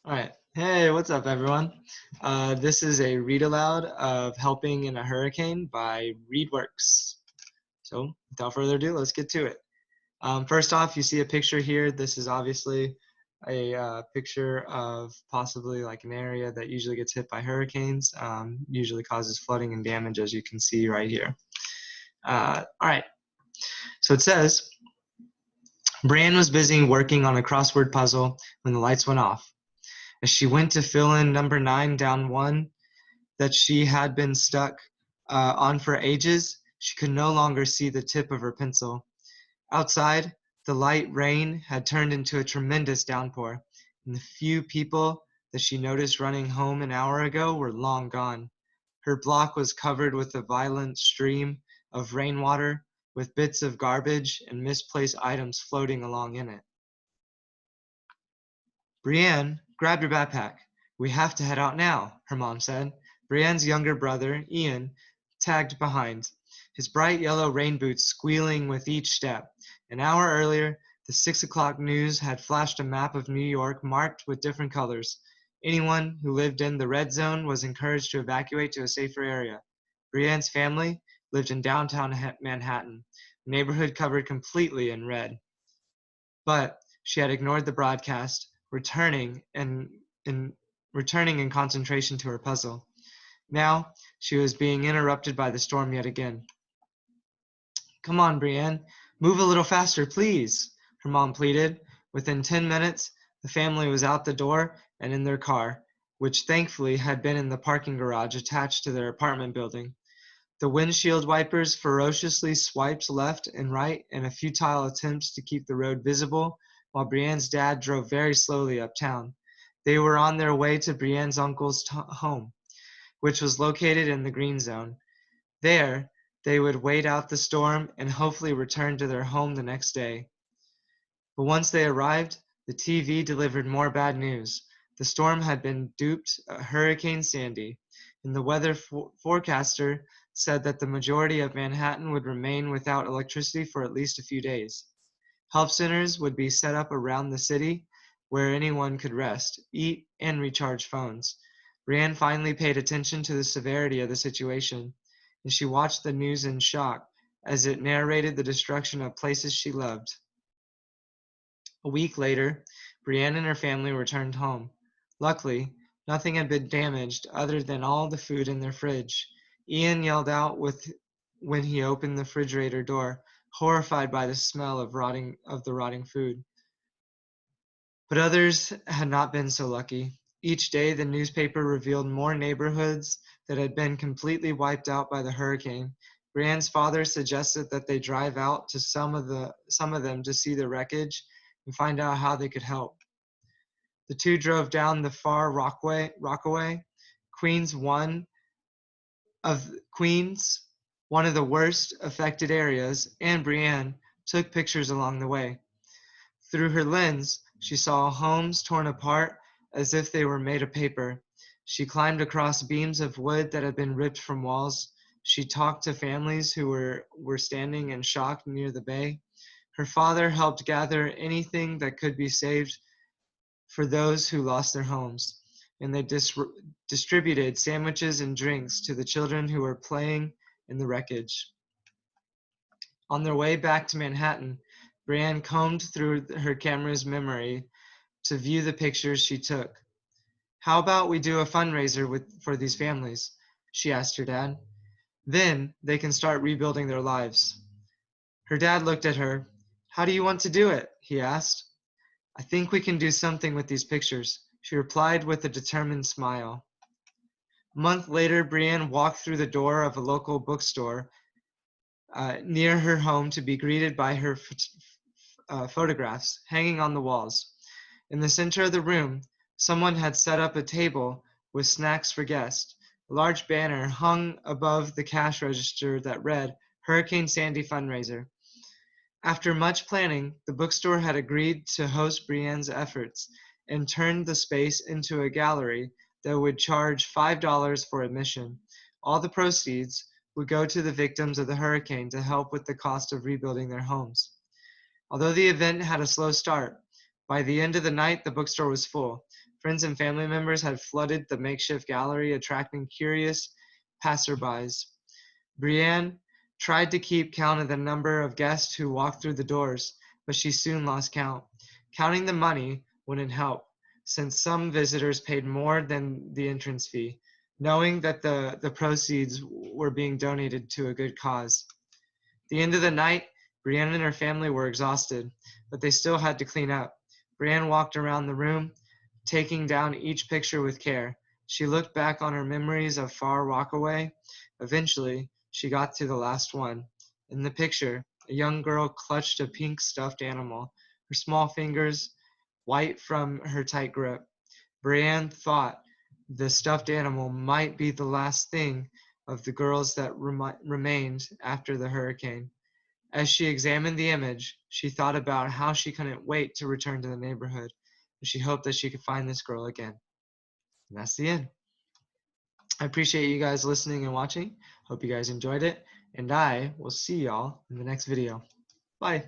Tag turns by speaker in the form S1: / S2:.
S1: All right. Hey, what's up, everyone? This is a read aloud of Helping in a Hurricane by ReadWorks. So, without further ado, let's get to it. First off, you see a picture here. This is obviously a picture of possibly like an area that usually gets hit by hurricanes, usually causes flooding and damage, as you can see right here. All right. So it says, Brienne was busy working on a crossword puzzle when the lights went off. As she went to fill in number 9 down one that she had been stuck on for ages, she could no longer see the tip of her pencil. Outside, the light rain had turned into a tremendous downpour, and the few people that she noticed running home an hour ago were long gone. Her block was covered with a violent stream of rainwater, with bits of garbage and misplaced items floating along in it. Brienne, grab your backpack. We have to head out now, her mom said. Brienne's younger brother, Ian, tagged behind, his bright yellow rain boots squealing with each step. An hour earlier, the 6 o'clock news had flashed a map of New York marked with different colors. Anyone who lived in the red zone was encouraged to evacuate to a safer area. Brienne's family lived in downtown Manhattan, a neighborhood covered completely in red. But she had ignored the broadcast, in returning in concentration to her puzzle. Now she was being interrupted by the storm yet again. Come on, Brienne, move a little faster, please, her mom pleaded. Within 10 minutes, the family was out the door and in their car, which thankfully had been in the parking garage attached to their apartment building. The windshield wipers ferociously swiped left and right in a futile attempt to keep the road visible, while Brienne's dad drove very slowly uptown. They were on their way to Brienne's uncle's home, which was located in the green zone. There, they would wait out the storm and hopefully return to their home the next day. But once they arrived, the TV delivered more bad news. The storm had been duped Hurricane Sandy, and the weather forecaster said that the majority of Manhattan would remain without electricity for at least a few days. Help centers would be set up around the city where anyone could rest, eat, and recharge phones. Brienne finally paid attention to the severity of the situation, and she watched the news in shock as it narrated the destruction of places she loved. A week later, Brienne and her family returned home. Luckily, nothing had been damaged other than all the food in their fridge. Ian yelled out when he opened the refrigerator door, horrified by the smell of the rotting food. But others had not been so lucky. Each day, the newspaper revealed more neighborhoods that had been completely wiped out by the hurricane. Brienne's father suggested that they drive out to some of them to see the wreckage and find out how they could help. The two drove down the far Rockaway, Queens, of Queens, one of the worst affected areas, and Brienne took pictures along the way. Through her lens, she saw homes torn apart as if they were made of paper. She climbed across beams of wood that had been ripped from walls. She talked to families who were standing in shock near the bay. Her father helped gather anything that could be saved for those who lost their homes, and they distributed sandwiches and drinks to the children who were playing in the wreckage. On their way back to Manhattan, Brienne combed through her camera's memory to view the pictures she took. How about we do a fundraiser for these families? She asked her dad. Then they can start rebuilding their lives. Her dad looked at her. How do you want to do it? He asked. I think we can do something with these pictures, she replied with a determined smile. A month later, Brienne walked through the door of a local bookstore near her home to be greeted by her photographs hanging on the walls. In the center of the room, someone had set up a table with snacks for guests. A large banner hung above the cash register that read, Hurricane Sandy Fundraiser. After much planning, the bookstore had agreed to host Brienne's efforts and turned the space into a gallery that would charge $5 for admission. All the proceeds would go to the victims of the hurricane to help with the cost of rebuilding their homes. Although the event had a slow start, By the end of the night, the bookstore was full. Friends and family members had flooded the makeshift gallery, attracting curious passerbys. Brienne tried to keep count of the number of guests who walked through the doors, but she soon lost count. Counting the money wouldn't help, since some visitors paid more than the entrance fee, knowing that the proceeds were being donated to a good cause. At the end of the night, Brienne and her family were exhausted, but they still had to clean up. Brienne walked around the room, taking down each picture with care. She looked back on her memories of Far Rockaway. Eventually, she got to the last one. In the picture, a young girl clutched a pink stuffed animal, her small fingers white from her tight grip. Brienne thought the stuffed animal might be the last thing of the girls that remained after the hurricane. As she examined the image, she thought about how she couldn't wait to return to the neighborhood, and she hoped that she could find this girl again. And that's the end. I appreciate you guys listening and watching. Hope you guys enjoyed it, and I will see y'all in the next video. Bye.